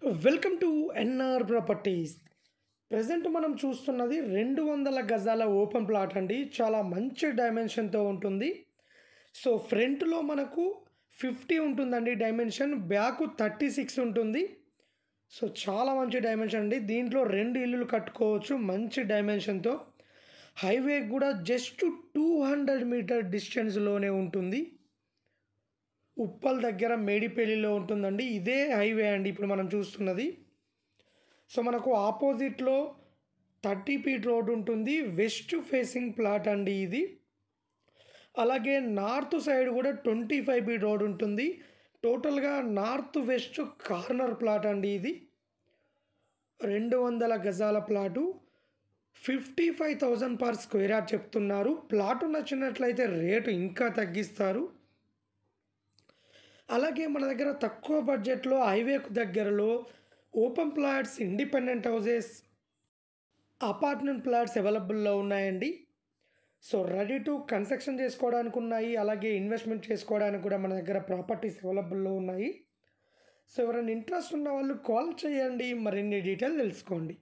Welcome to NR properties. Present మనం చూస్తున్నది 200 గజాల ఓపెన్ ప్లాట్ అండి. చాలా మంచి డైమెన్షన్తో ఉంటుంది. సో ఫ్రంట్లో మనకు 50 ఉంటుందండి డైమెన్షన్, బ్యాక్ 36 ఉంటుంది. సో చాలా మంచి డైమెన్షన్ అండి. దీంట్లో 2 ఇల్లులు కట్టుకోవచ్చు మంచి డైమెన్షన్తో. హైవే కూడా జస్ట్ 200 మీటర్ డిస్టెన్స్లోనే ఉంటుంది. ఉప్పల్ దగ్గర మేడిపల్లిలో ఉంటుందండి. ఇదే హైవే అండి ఇప్పుడు మనం చూస్తున్నది. సో మనకు ఆపోజిట్లో 30 ఫీట్ రోడ్ ఉంటుంది. వెస్ట్ ఫేసింగ్ ప్లాట్ అండి ఇది. అలాగే నార్త్ సైడ్ కూడా 25 ఫీట్ రోడ్ ఉంటుంది. టోటల్గా నార్త్ వెస్ట్ కార్నర్ ప్లాట్ అండి ఇది. 200 గజాల ప్లాటు 55,000 పర్ స్క్వేర్ యార్డ్ చెప్తున్నారు. ప్లాటు నచ్చినట్లయితే రేటు ఇంకా తగ్గిస్తారు. అలాగే మన దగ్గర తక్కువ బడ్జెట్లో హైవేకు దగ్గరలో open plots, independent houses, apartment plots అవైలబుల్లో ఉన్నాయండి. సో రెడీ టు కన్స్ట్రక్షన్ చేసుకోవడానికి ఉన్నాయి. అలాగే ఇన్వెస్ట్మెంట్ చేసుకోవడానికి కూడా మన దగ్గర ప్రాపర్టీస్ అవైలబుల్లో ఉన్నాయి. సో ఎవరైనా ఇంట్రెస్ట్ ఉన్న వాళ్ళు కాల్ చేయండి, మరిన్ని డీటెయిల్ తెలుసుకోండి.